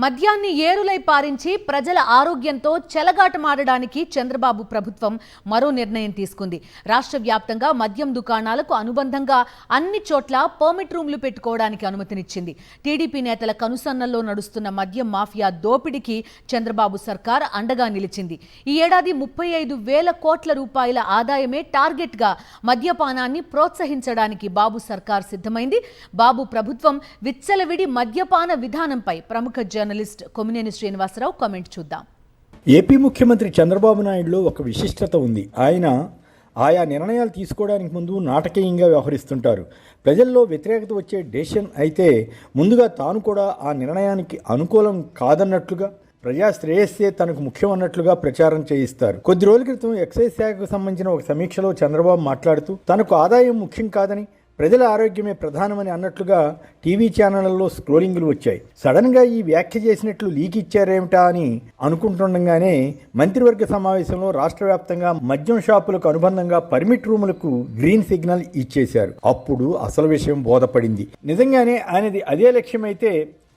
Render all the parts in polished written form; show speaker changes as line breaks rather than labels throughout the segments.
మద్యాన్ని ఏరులై పారించి ప్రజల ఆరోగ్యంతో చెలగాటమాడడానికి చంద్రబాబు ప్రభుత్వం మరో నిర్ణయం తీసుకుంది. రాష్ట్ర వ్యాప్తంగా మద్యం దుకాణాలకు అనుబంధంగా అన్ని చోట్ల పర్మిట్ రూమ్లు పెట్టుకోవడానికి అనుమతినిచ్చింది. టీడీపీ నేతల కనుసన్నల్లో నడుస్తున్న మద్యం మాఫియా దోపిడీకి చంద్రబాబు సర్కార్ అండగా నిలిచింది. ఈ ఏడాది 35,000 కోట్ల రూపాయల ఆదాయమే టార్గెట్గా మద్యపానాన్ని ప్రోత్సహించడానికి బాబు సర్కార్ సిద్ధమైంది. బాబు ప్రభుత్వం విచ్చలవిడి మద్యపాన విధానంపై ప్రముఖ జర్నలిస్ట్ కొమ్మినేని శ్రీనివాసరావు కామెంట్ చూద్దాం.
ఏపీ ముఖ్యమంత్రి చంద్రబాబు నాయుడులో ఒక విశిష్టత ఉంది. ఆయన ఆయా నిర్ణయాలు తీసుకోవడానికి ముందు నాటకీయంగా వ్యవహరిస్తుంటారు. ప్రజల్లో వ్యతిరేకత వచ్చే డెసిషన్ అయితే ముందుగా తాను కూడా ఆ నిర్ణయానికి అనుకూలం కాదన్నట్లుగా, ప్రజా శ్రేయస్సే తనకు ముఖ్యం అన్నట్లుగా ప్రచారం చేయిస్తారు. కొద్ది రోజుల క్రితం ఎక్సైజ్ శాఖకు సంబంధించిన ఒక సమీక్షలో చంద్రబాబు మాట్లాడుతూ తనకు ఆదాయం ముఖ్యం కాదని, ప్రజల ఆరోగ్యమే ప్రధానమని అన్నట్లుగా టీవీ ఛానళ్లలో స్క్రోలింగులు వచ్చాయి. సడన్గా ఈ వ్యాఖ్య చేసినట్లు లీక్ ఇచ్చారేమిటా అని అనుకుంటుండగానే మంత్రివర్గ సమావేశంలో రాష్ట్ర వ్యాప్తంగా మద్యం షాపులకు అనుబంధంగా పర్మిట్ రూములకు గ్రీన్ సిగ్నల్ ఇచ్చేశారు. అప్పుడు అసలు విషయం బోధపడింది. నిజంగానే ఆయనది అదే లక్ష్యమైతే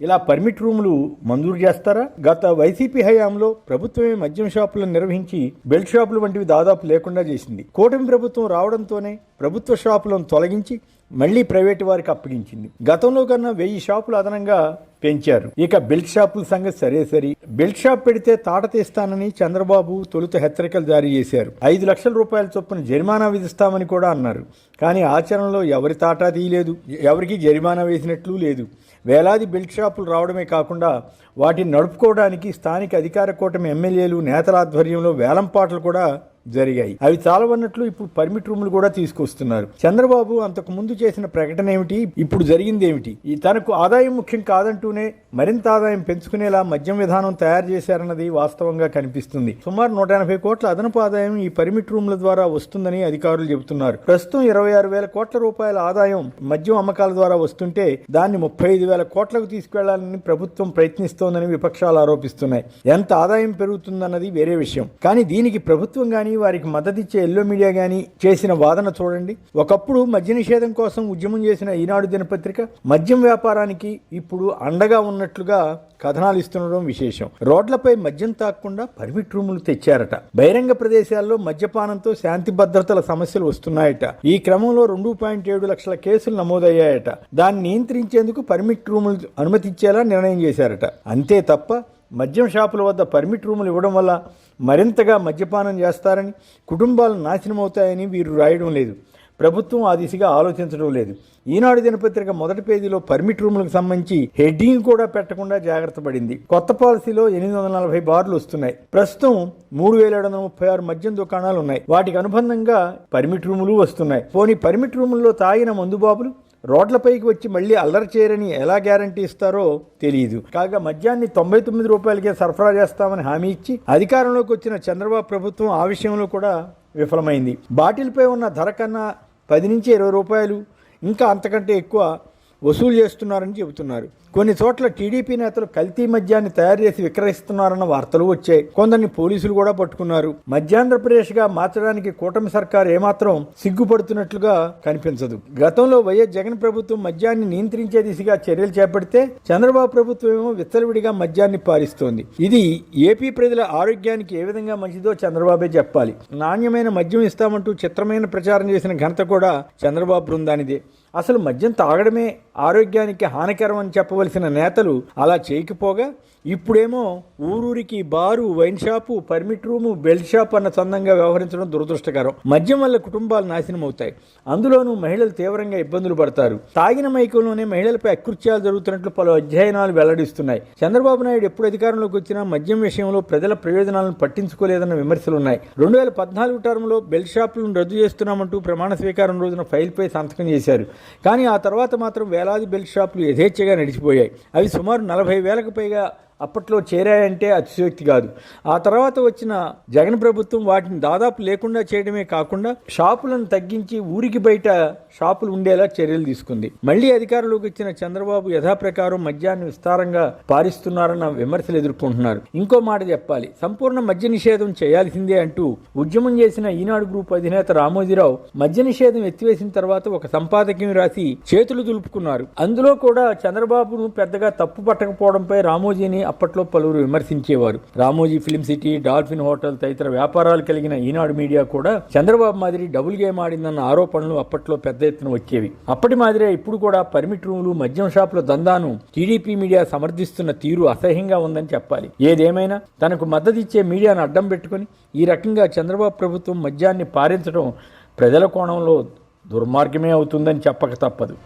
ఇలా పర్మిట్ రూములు మంజూరు చేస్తారా? గత వైసీపీ హయాంలో ప్రభుత్వమే మద్యం షాపులను నిర్వహించి బెల్ట్ షాపులు వంటివి దాదాపు లేకుండా చేసింది. కూటమి ప్రభుత్వం రావడంతోనే ప్రభుత్వ షాపులను తొలగించి మళ్లీ ప్రైవేటు వారికి అప్పగించింది. గతంలో కన్నా 1000 షాపులు అదనంగా పెంచారు. ఇక బెల్ట్ షాపుల సంగతి సరే. బెల్ట్ షాప్ పెడితే తాట తీస్తానని చంద్రబాబు తొలుత హెచ్చరికలు జారీ చేశారు. 5 లక్షల రూపాయల చొప్పున జరిమానా విధిస్తామని కూడా అన్నారు. కానీ ఆచరణలో ఎవరి తాటా తీయలేదు, ఎవరికి జరిమానా వేసినట్లు లేదు. వేలాది బెల్ట్ షాపులు రావడమే కాకుండా వాటిని నడుపుకోవడానికి స్థానిక అధికార కూటమి ఎమ్మెల్యేలు, నేతల ఆధ్వర్యంలో వేలంపాటలు కూడా జరిగాయి. అవి చాలవన్నట్లు ఇప్పుడు పర్మిట్ రూములు కూడా తీసుకొస్తున్నారు. చంద్రబాబు అంతకు ముందు చేసిన ప్రకటన ఏమిటి, ఇప్పుడు జరిగింది ఏమిటి? తనకు ఆదాయం ముఖ్యం కాదంటూనే మరింత ఆదాయం పెంచుకునేలా మద్యం విధానం తయారు చేశారన్నది వాస్తవంగా కనిపిస్తుంది. సుమారు 180 కోట్ల అదనపు ఆదాయం ఈ పర్మిట్ రూముల ద్వారా వస్తుందని అధికారులు చెబుతున్నారు. ప్రస్తుతం 26,000 కోట్ల రూపాయల ఆదాయం మద్యం అమ్మకాల ద్వారా వస్తుంటే దాన్ని 35,000 కోట్లకు తీసుకెళ్లాలని ప్రభుత్వం ప్రయత్నిస్తోందని విపక్షాలు ఆరోపిస్తున్నాయి. ఎంత ఆదాయం పెరుగుతుందన్నది వేరే విషయం. కానీ దీనికి ప్రభుత్వం గానీ వారికి మద్దతిచ్చే ఎల్లో మీడియా గానీ చేసిన వాదన చూడండి. ఒకప్పుడు మద్య నిషేధం కోసం ఉద్యమం చేసిన ఈనాడు దినపత్రిక మద్యం వ్యాపారానికి ఇప్పుడు అండగా ఉన్నట్లుగా కథనాలు ఇస్తుండడం విశేషం. రోడ్లపై మద్యం తాగకుండా పర్మిట్ రూములు తెచ్చారట. బహిరంగ ప్రదేశాల్లో మద్యపానంతో శాంతి భద్రతల సమస్యలు వస్తున్నాయట. ఈ క్రమంలో 2.7 లక్షల కేసులు నమోదయ్యాయట. దాన్ని నియంత్రించేందుకు పర్మిట్ రూములు అనుమతించేలా నిర్ణయం చేశారట. అంతే తప్ప మద్యం షాపుల వద్ద పర్మిట్ రూములు ఇవ్వడం వల్ల మరింతగా మద్యపానం చేస్తారని, కుటుంబాలు నాశనమవుతాయని వీరు రాయడం లేదు. ప్రభుత్వం ఆ దిశగా ఆలోచించడం లేదు. ఈనాడు దినపత్రిక మొదటి పేజీలో పర్మిట్ రూములకు సంబంధించి హెడ్డింగ్ కూడా పెట్టకుండా జాగ్రత్త పడింది. కొత్త పాలసీలో 840 బార్లు వస్తున్నాయి. ప్రస్తుతం 3,736 మద్యం దుకాణాలు ఉన్నాయి. వాటికి అనుబంధంగా పర్మిట్ రూములు వస్తున్నాయి. పోనీ పర్మిట్ రూముల్లో తాగిన మందుబాబులు రోడ్లపైకి వచ్చి మళ్లీ అల్లరి చేయరని ఎలా గ్యారంటీ ఇస్తారో తెలియదు. కాగా మద్యాన్ని 99 రూపాయలకే సరఫరా చేస్తామని హామీ ఇచ్చి అధికారంలోకి వచ్చిన చంద్రబాబు ప్రభుత్వం ఆ విషయంలో కూడా విఫలమైంది. బాటిల్పై ఉన్న ధర కన్నా 10 నుంచి 20 రూపాయలు ఇంకా అంతకంటే ఎక్కువ వసూలు చేస్తున్నారని చెబుతున్నారు. కొన్ని చోట్ల టీడీపీ నేతలు కల్తీ మద్యాన్ని తయారు చేసి విక్రయిస్తున్నారన్న వార్తలు వచ్చాయి. కొందరిని పోలీసులు కూడా పట్టుకున్నారు. మధ్యాంధ్రప్రదేశ్గా మార్చడానికి కూటమి సర్కారు ఏమాత్రం సిగ్గుపడుతున్నట్లుగా కనిపించదు. గతంలో వైఎస్ జగన్ ప్రభుత్వం మద్యాన్ని నియంత్రించే దిశగా చర్యలు చేపడితే చంద్రబాబు ప్రభుత్వం ఏమో విచ్చలవిడిగా మద్యాన్ని పారిస్తోంది. ఇది ఏపీ ప్రజల ఆరోగ్యానికి ఏ విధంగా మంచిదో చంద్రబాబే చెప్పాలి. నాణ్యమైన మద్యం ఇస్తామంటూ చిత్రమైన ప్రచారం చేసిన ఘనత కూడా చంద్రబాబు బృందానిదే. అసలు మద్యం తాగడమే ఆరోగ్యానికి హానికరం అని చెప్పవలసిన నేతలు అలా చేయకపోగా ఇప్పుడేమో ఊరూరికి bar, wine shop, permit room, belt shop అన్న చందంగా వ్యవహరించడం దురదృష్టకరం. మద్యం వల్ల కుటుంబాలు నాశనం అవుతాయి. అందులోనూ మహిళలు తీవ్రంగా ఇబ్బందులు పడతారు. తాగిన మైకంలోనే మహిళలపై అకృత్యాలు జరుగుతున్నట్లు పలు అధ్యయనాలు వెల్లడిస్తున్నాయి. చంద్రబాబు నాయుడు ఎప్పుడు అధికారంలోకి వచ్చినా మద్యం విషయంలో ప్రజల ప్రయోజనాలను పట్టించుకోలేదన్న విమర్శలున్నాయి. 2014 టర్మ్లో బెల్ట్ షాపులను రద్దు చేస్తున్నామంటూ ప్రమాణ స్వీకారం రోజున ఫైల్పై సంతకం చేశారు. కానీ ఆ తర్వాత మాత్రం వేలాది బెల్ట్ షాపులు యథేచ్ఛగా నడిచిపోయాయి. అవి సుమారు 40,000కు పైగా అప్పట్లో చేరాయంటే అతిశయోక్తి కాదు. ఆ తర్వాత వచ్చిన జగన్ ప్రభుత్వం వాటిని దాదాపు లేకుండా చేయడమే కాకుండా షాపులను తగ్గించి ఊరికి బయట షాపులు ఉండేలా చర్యలు తీసుకుంది. మళ్లీ అధికారంలోకి వచ్చిన చంద్రబాబు యథాప్రకారం మద్యాన్ని విస్తారంగా పారిస్తున్నారన్న విమర్శలు ఎదుర్కొంటున్నారు. ఇంకో మాట చెప్పాలి, సంపూర్ణ మద్య నిషేధం చేయాల్సిందే అంటూ ఉద్యమం చేసిన ఈనాడు గ్రూప్ అధినేత రామోజీరావు మద్య నిషేధం ఎత్తివేసిన తర్వాత ఒక సంపాదకీయం రాసి చేతులు దులుపుకున్నారు. అందులో కూడా చంద్రబాబును పెద్దగా తప్పు పట్టకపోవడంపై రామోజీని అప్పట్లో పలువురు విమర్శించేవారు. Ramoji Film City, Dolphin Hotel తదితర వ్యాపారాలు కలిగిన ఈనాడు మీడియా కూడా చంద్రబాబు మాదిరి డబుల్ గేమ్ ఆడిందన్న ఆరోపణలు అప్పట్లో పెద్ద ఎత్తున వచ్చేవి. అప్పటి మాదిరే ఇప్పుడు కూడా పర్మిట్ రూములు, మద్యం షాపుల దందాను టీడీపీ మీడియా సమర్థిస్తున్న తీరు అసహ్యంగా ఉందని చెప్పాలి. ఏదేమైనా తనకు మద్దతిచ్చే మీడియాను అడ్డం పెట్టుకుని ఈ రకంగా చంద్రబాబు ప్రభుత్వం మద్యాన్ని పారించడం ప్రజల కోణంలో దుర్మార్గమే అవుతుందని చెప్పక తప్పదు.